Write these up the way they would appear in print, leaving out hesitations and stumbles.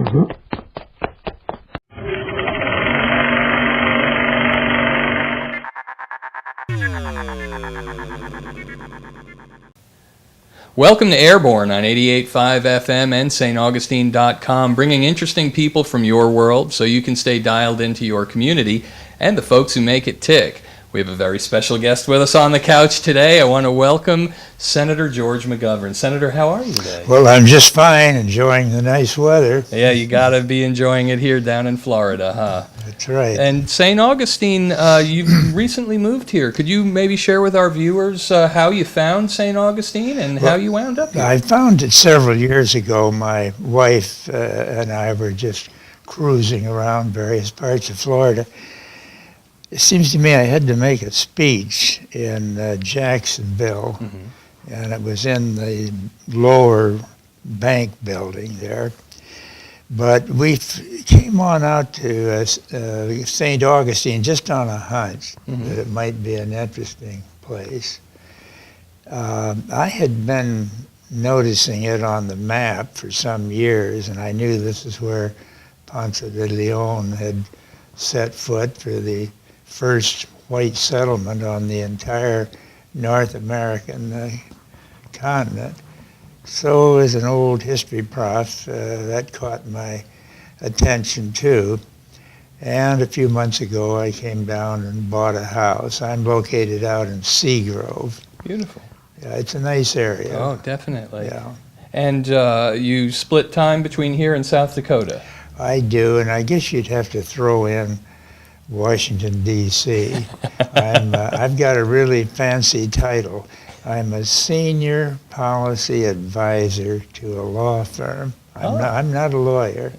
Welcome to Airborne on 88.5 FM and staugustine.com, bringing interesting people from your world so you can stay dialed into your community and the folks who make it tick. We have a very special guest with us on the couch today. I want to welcome Senator George McGovern. Senator, how are you today? Well, I'm just fine, enjoying the nice weather. Yeah, you got to be enjoying it here down in Florida, huh? That's right. And St. Augustine, you've recently moved here. Could you maybe share with our viewers how you found St. Augustine and how you wound up here? I found it several years ago. My wife and I were just cruising around various parts of Florida. It seems to me I had to make a speech in Jacksonville, and it was in the lower bank building there. But we came on out to St. Augustine just on a hunch that it might be an interesting place. I had been noticing it on the map for some years, and I knew this is where Ponce de Leon had set foot for the first white settlement on the entire North American continent. So as an old history prof, that caught my attention too. And a few months ago I came down and bought a house. I'm located out in Seagrove. Beautiful. Yeah, it's a nice area. Oh, definitely. Yeah. And you split time between here and South Dakota? I do, and I guess you'd have to throw in Washington, D.C. I've got a really fancy title. I'm a senior policy advisor to a law firm. I'm not a lawyer,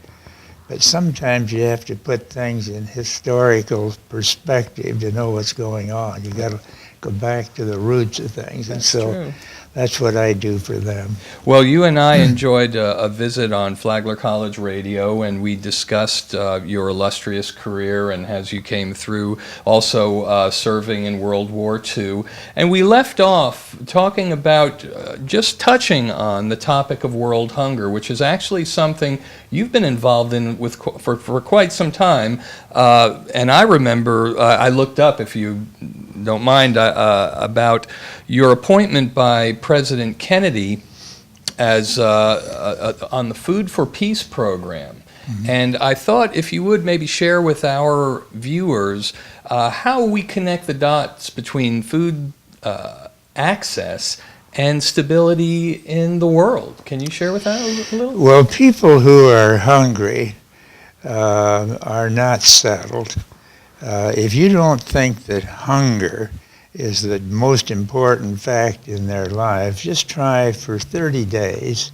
but sometimes you have to put things in historical perspective to know what's going on. You got to go back to the roots of things, and so true. That's what I do for them. Well, you and I enjoyed a visit on Flagler College Radio, and we discussed your illustrious career and as you came through, also serving in World War II. And we left off talking about just touching on the topic of world hunger, which is actually something you've been involved in for quite some time. And I remember, I looked up, if you don't mind, about your appointment by President Kennedy as on the Food for Peace program. And I thought if you would maybe share with our viewers how we connect the dots between food access and stability in the world. Can you share with that a little? Well, people who are hungry are not settled. If you don't think that hunger is the most important fact in their lives, just try for 30 days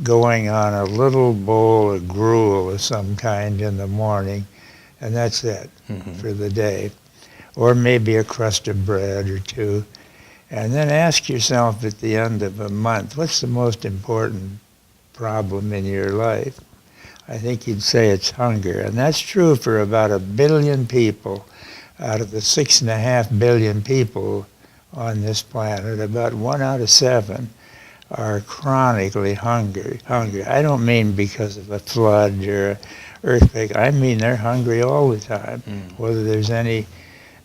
going on a little bowl of gruel of some kind in the morning, and that's it for the day. Or maybe a crust of bread or two. And then ask yourself at the end of a month, what's the most important problem in your life? I think you'd say it's hunger. And that's true for about 1 billion people. Out of the 6.5 billion people on this planet, about 1 out of 7 are chronically hungry. I don't mean because of a flood or an earthquake. I mean they're hungry all the time, whether there's any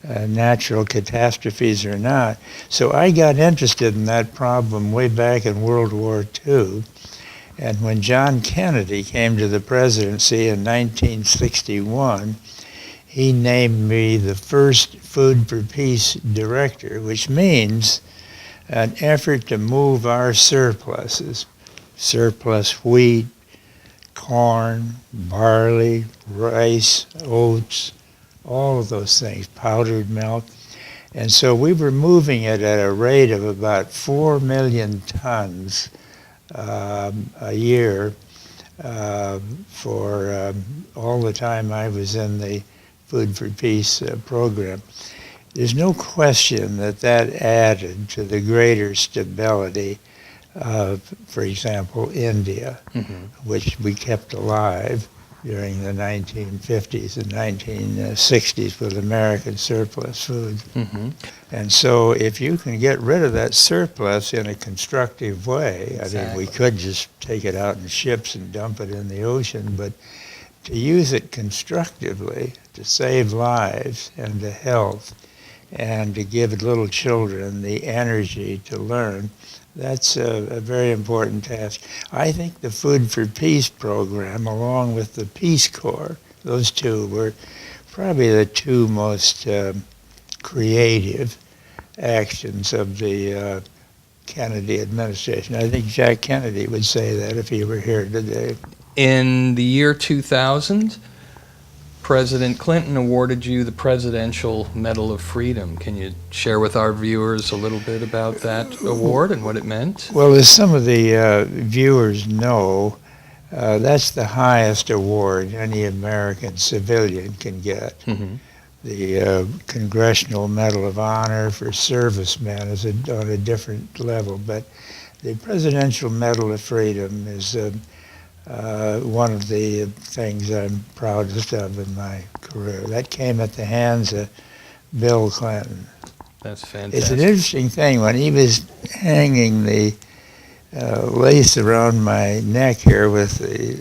natural catastrophes or not. So I got interested in that problem way back in World War II. And when John Kennedy came to the presidency in 1961, he named me the first Food for Peace director, which means an effort to move our surpluses, surplus wheat, corn, barley, rice, oats, all of those things, powdered milk. And so we were moving it at a rate of about 4 million tons a year for all the time I was in the Food for Peace program. There's no question that that added to the greater stability of, for example, India, which we kept alive during the 1950s and 1960s with American surplus food. Mm-hmm. And so if you can get rid of that surplus in a constructive way, I mean, we could just take it out in ships and dump it in the ocean, but to use it constructively, to save lives and to health, and to give little children the energy to learn, that's a very important task. I think the Food for Peace program, along with the Peace Corps, those two were probably the two most creative actions of the Kennedy administration. I think Jack Kennedy would say that if he were here today. In the year 2000, President Clinton awarded you the Presidential Medal of Freedom. Can you share with our viewers a little bit about that award and what it meant? Well, as some of the viewers know, that's the highest award any American civilian can get. Mm-hmm. The Congressional Medal of Honor for servicemen is on a different level, but the Presidential Medal of Freedom is one of the things I'm proudest of in my career. That came at the hands of Bill Clinton. That's fantastic. It's an interesting thing. When he was hanging the lace around my neck here with the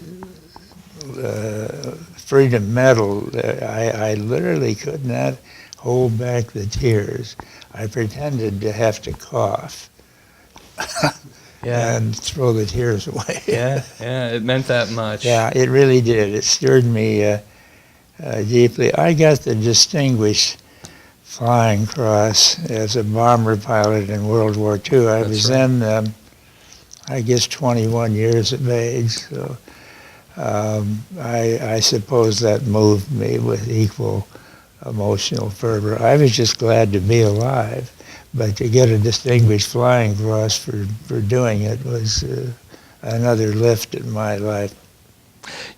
Freedom Medal, I literally could not hold back the tears. I pretended to have to cough. Yeah. And throw the tears away. Yeah, it meant that much. Yeah, it really did. It stirred me deeply. I got the Distinguished Flying Cross as a bomber pilot in World War II. I was then, I guess, 21 years of age. So I suppose that moved me with equal emotional fervor. I was just glad to be alive. But to get a Distinguished Flying Cross for doing it was another lift in my life.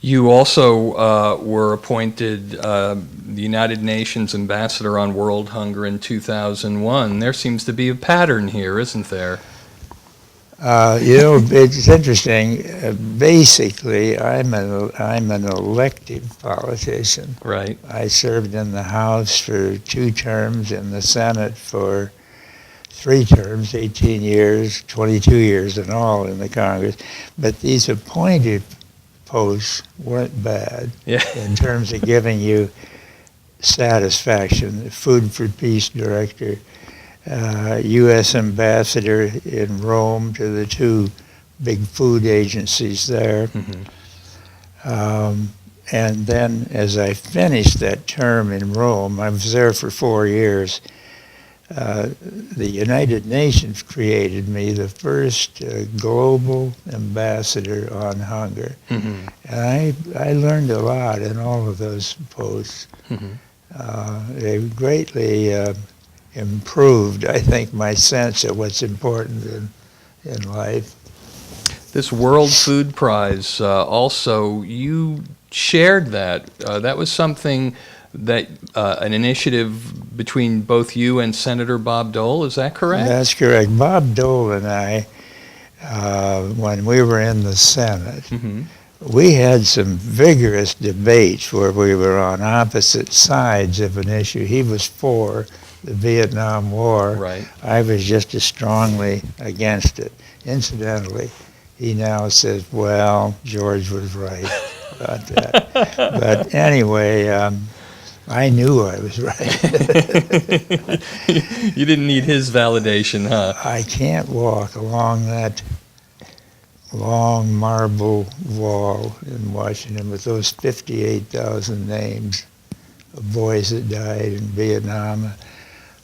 You also were appointed the United Nations Ambassador on World Hunger in 2001. There seems to be a pattern here, isn't there? It's interesting. Basically, I'm an elected politician. Right. I served in the House for 2 terms, in the Senate for 3 terms, 18 years, 22 years in all in the Congress. But these appointed posts weren't bad in terms of giving you satisfaction. Food for Peace Director, U.S. Ambassador in Rome to the 2 big food agencies there. Mm-hmm. And then as I finished that term in Rome, I was there for 4 years, the United Nations created me the first global ambassador on hunger. Mm-hmm. And I learned a lot in all of those posts. Mm-hmm. They greatly improved, I think, my sense of what's important in life. This World Food Prize, also, you shared that. That was something that an initiative between both you and Senator Bob Dole, is that correct? That's correct. Bob Dole and I, when we were in the Senate, Mm-hmm. we had some vigorous debates where we were on opposite sides of an issue. He was for the Vietnam War. Right. I was just as strongly against it. Incidentally, he now says, well, George was right about that. But anyway, I knew I was right. You didn't need his validation, huh? I can't walk along that long marble wall in Washington with those 58,000 names of boys that died in Vietnam, a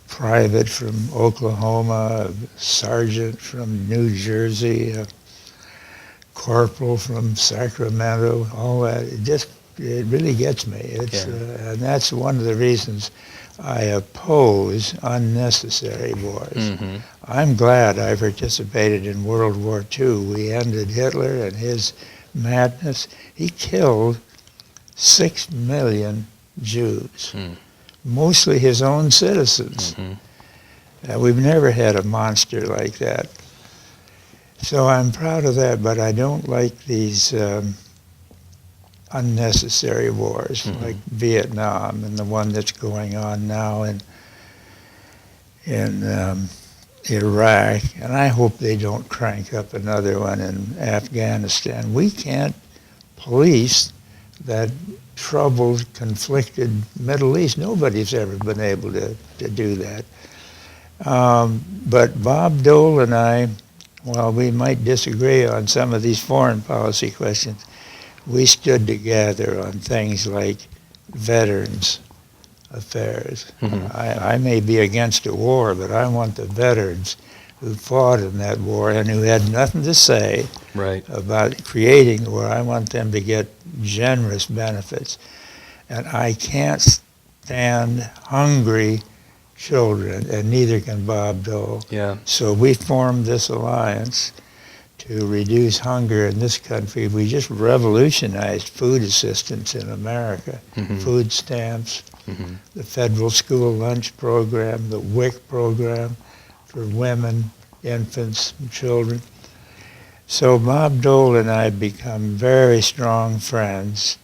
private from Oklahoma, a sergeant from New Jersey, a corporal from Sacramento, all that. It really gets me. And that's one of the reasons I oppose unnecessary wars. Mm-hmm. I'm glad I participated in World War II. We ended Hitler and his madness. He killed 6 million Jews, mostly his own citizens. Mm-hmm. We've never had a monster like that. So I'm proud of that, but I don't like these unnecessary wars like Vietnam and the one that's going on now in Iraq, and I hope they don't crank up another one in Afghanistan. We can't police that troubled, conflicted Middle East. Nobody's ever been able to do that. But Bob Dole and I, while we might disagree on some of these foreign policy questions, we stood together on things like veterans affairs. I may be against a war, but I want the veterans who fought in that war and who had nothing to say about creating the war. I want them to get generous benefits. And I can't stand hungry children, and neither can Bob Dole. So we formed this alliance to reduce hunger in this country. We just revolutionized food assistance in America, food stamps, the federal school lunch program, the WIC program for women, infants, and children. So Bob Dole and I have become very strong friends.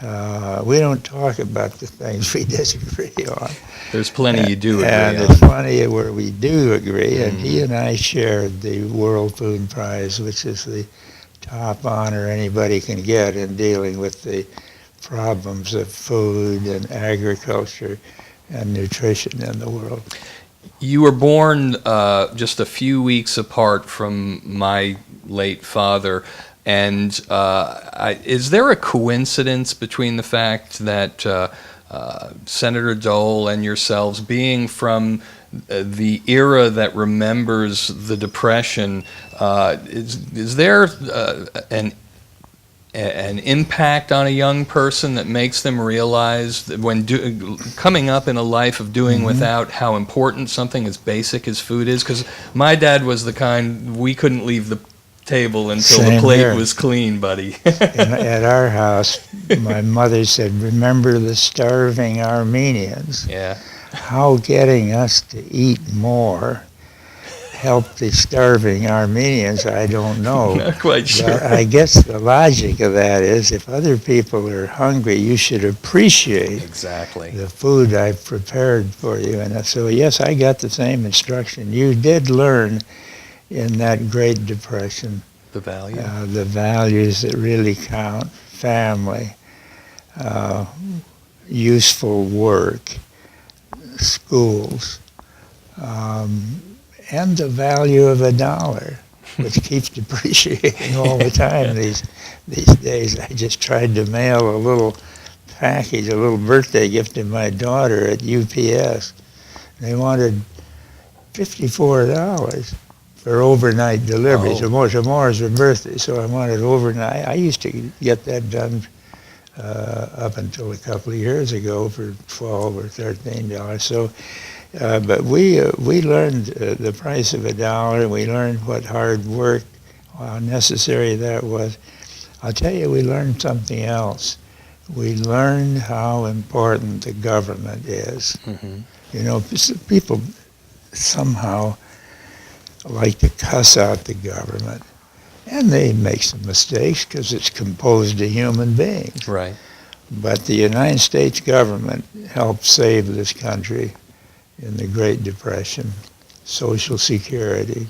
We don't talk about the things we disagree on. There's plenty you do agree and on. there's plenty where we do agree, and he and I shared the World Food Prize, which is the top honor anybody can get in dealing with the problems of food and agriculture and nutrition in the world. You were born just a few weeks apart from my late father, and is there a coincidence between the fact that Senator Dole and yourselves being from the era that remembers the Depression, is there an impact on a young person that makes them realize that when coming up in a life of doing without, how important something as basic as food is? Because my dad was the kind, we couldn't leave the table until the plate was clean, buddy. At our house, my mother said, "Remember the starving Armenians." How getting us to eat more help the starving Armenians, I don't know. Not quite sure. But I guess the logic of that is if other people are hungry, you should appreciate the food I've prepared for you. And so, yes, I got the same instruction. You did learn in that Great Depression the values that really count: family, useful work, schools, and the value of $1, which keeps depreciating all the time these days. I just tried to mail a little package, a little birthday gift to my daughter at UPS. They wanted $54 for overnight delivery. Tomorrow's her birthday, so I wanted overnight. I used to get that done up until a couple of years ago for $12 or $13. So. But we learned the price of $1. We learned what hard work, how necessary that was. I'll tell you, we learned something else. We learned how important the government is. You know, people somehow like to cuss out the government, and they make some mistakes because it's composed of human beings. But the United States government helped save this country in the Great Depression: Social Security,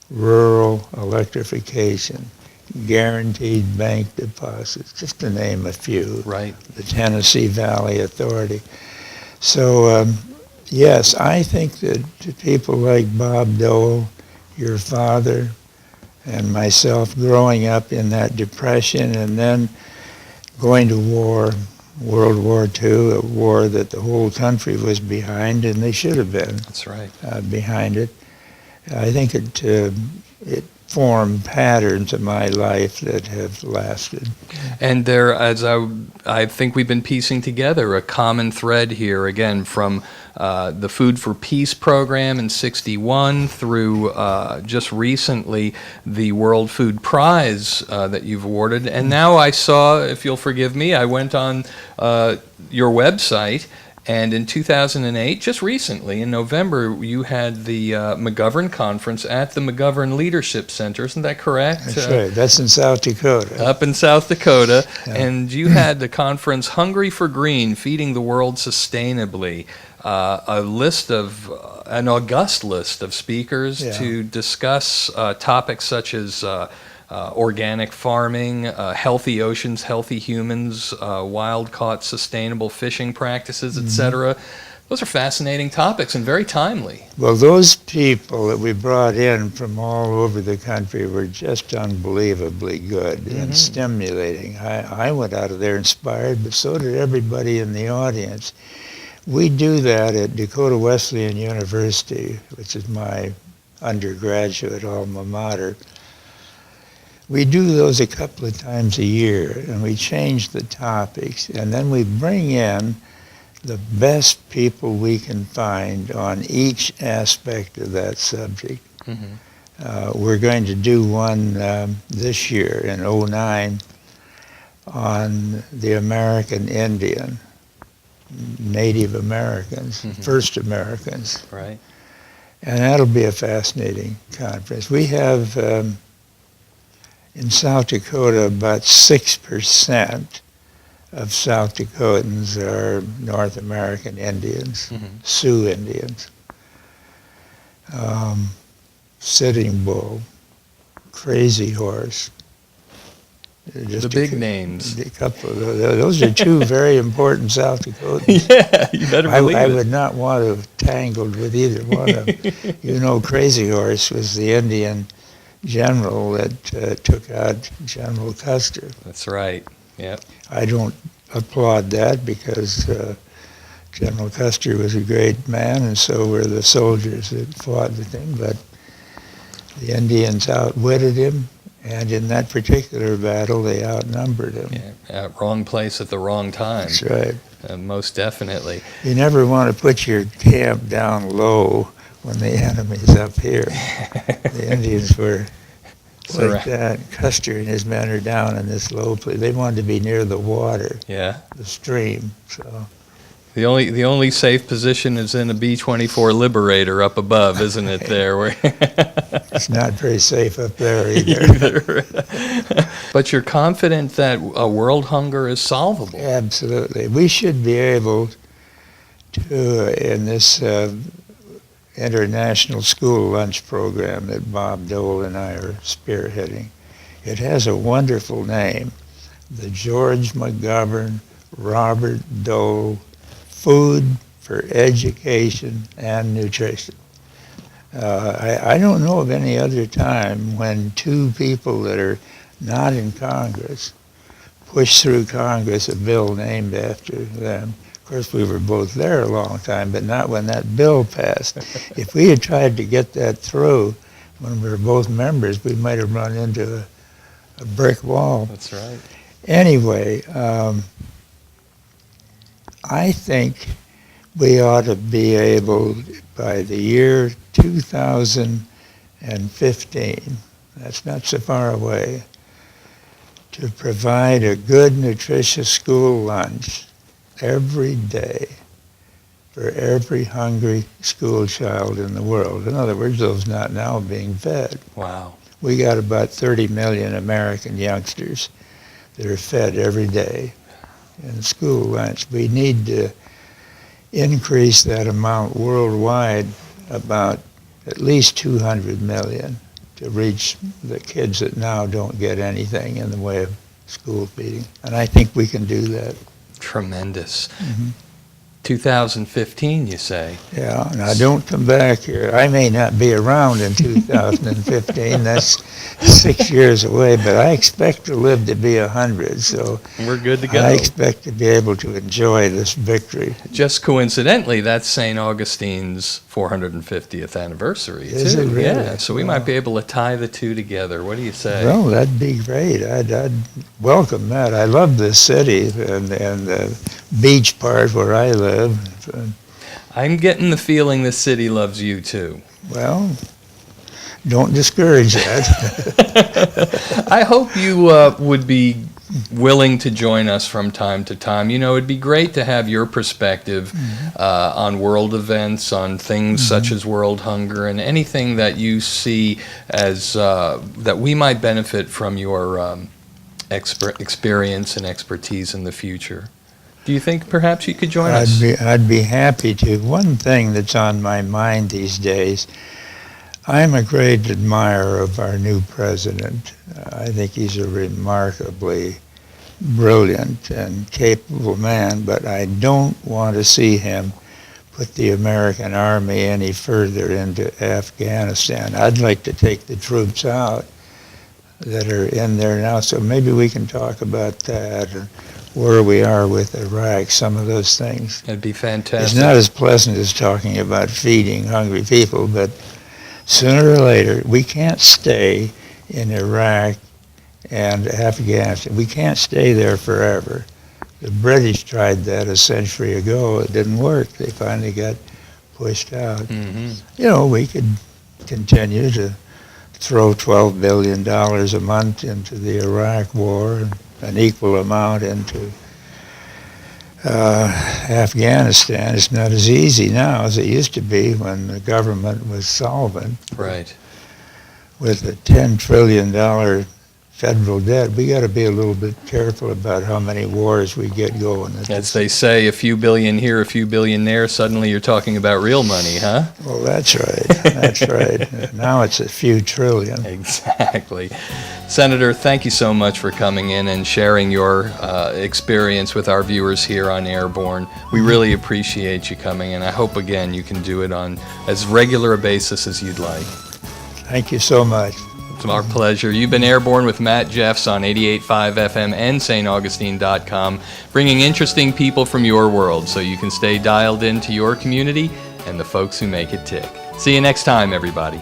rural electrification, guaranteed bank deposits, just to name a few. The Tennessee Valley Authority. So, yes, I think that people like Bob Dole, your father, and myself growing up in that Depression and then going to war, World War II, a war that the whole country was behind, and they should have been behind it. I think it formed patterns of my life that have lasted. And there, as I think we've been piecing together a common thread here, again, from the Food for Peace program in '61 through just recently the World Food Prize that you've awarded. And now I saw, if you'll forgive me, I went on your website, And in 2008, just recently, in November, you had the McGovern Conference at the McGovern Leadership Center. Isn't that correct? That's right. That's in South Dakota. Up in South Dakota. Yeah. And you had the conference Hungry for Green, Feeding the World Sustainably. An august list of speakers to discuss topics such as organic farming, healthy oceans, healthy humans, wild-caught sustainable fishing practices, etc. Those are fascinating topics and very timely. Well, those people that we brought in from all over the country were just unbelievably good and stimulating. I went out of there inspired, but so did everybody in the audience. We do that at Dakota Wesleyan University, which is my undergraduate alma mater. We do those a couple of times a year, and we change the topics, and then we bring in the best people we can find on each aspect of that subject. We're going to do one this year in '09 on the American Indian, Native Americans, first Americans. Right. And that'll be a fascinating conference. We have in South Dakota about 6% of South Dakotans are North American Indians, Sioux Indians. Sitting Bull, Crazy Horse. The big names. A couple of those are two very important South Dakotans. Yeah, you better believe I it. would not want to have tangled with either one of them. You know, Crazy Horse was the Indian general that took out General Custer. That's right. Yep. I don't applaud that because General Custer was a great man, and so were the soldiers that fought the thing. But the Indians outwitted him, and in that particular battle, they outnumbered him. Yeah, wrong place at the wrong time. That's right. Most definitely. You never want to put your camp down low when the enemy's up here. The Indians were like that. Custer and his men are down in this low place. They wanted to be near the water, Yeah. the stream. So The only safe position is in a B-24 Liberator up above, isn't it? There, where it's not very safe up there either. But you're confident that world hunger is solvable. Absolutely. We should be able to, in this international school lunch program that Bob Dole and I are spearheading, it has a wonderful name, the George McGovern Robert Dole Food for Education and Nutrition. I don't know of any other time when two people that are not in Congress push through Congress a bill named after them. Of course, we were both there a long time, but not when that bill passed. If we had tried to get that through when we were both members, we might have run into a brick wall. That's right. Anyway, I think we ought to be able, by the year 2015, that's not so far away, to provide a good, nutritious school lunch every day for every hungry school child in the world. In other words, those not now being fed. Wow. We got about 30 million American youngsters that are fed every day in school lunch. We need to increase that amount worldwide about at least 200 million to reach the kids that now don't get anything in the way of school feeding. And I think we can do that. Tremendous. 2015, you say? Yeah, now don't come back here. I may not be around in 2015. That's 6 years away, but I expect to live to be 100, so We're good to go. I expect to be able to enjoy this victory. Just coincidentally, that's St. Augustine's 450th anniversary, Is too. it really? Yeah, so we might Wow. be able to tie the two together. What do you say? Well, that'd be great. I'd welcome that. I love this city and the beach part where I live. I'm getting the feeling the city loves you, too. Well, don't discourage that. I hope you would be willing to join us from time to time. You know, it'd be great to have your perspective on world events, on things such as world hunger, and anything that you see as that we might benefit from your experience and expertise in the future. Do you think perhaps you could join us? I'd be happy to. One thing that's on my mind these days, I'm a great admirer of our new president. I think he's a remarkably brilliant and capable man, but I don't want to see him put the American army any further into Afghanistan. I'd like to take the troops out that are in there now, so maybe we can talk about that and where we are with Iraq, some of those things. That'd be fantastic. It's not as pleasant as talking about feeding hungry people, but sooner or later, we can't stay in Iraq and Afghanistan. We can't stay there forever. The British tried that a century ago. It didn't work. They finally got pushed out. You know, we could continue to throw $12 billion a month into the Iraq war and an equal amount into Afghanistan. It's not as easy now as it used to be when the government was solvent. Right. With a $10 trillion federal debt, we got to be a little bit careful about how many wars we get going. As they say, a few billion here, a few billion there, suddenly you're talking about real money, huh? Well, that's right. That's right. Now it's a few trillion. Exactly. Senator, thank you so much for coming in and sharing your experience with our viewers here on Airborne. We really appreciate you coming, and I hope, again, you can do it on as regular a basis as you'd like. Thank you so much. It's our pleasure. You've been Airborne with Matt Jeffs on 88.5 FM and staugustine.com, bringing interesting people from your world so you can stay dialed into your community and the folks who make it tick. See you next time, everybody.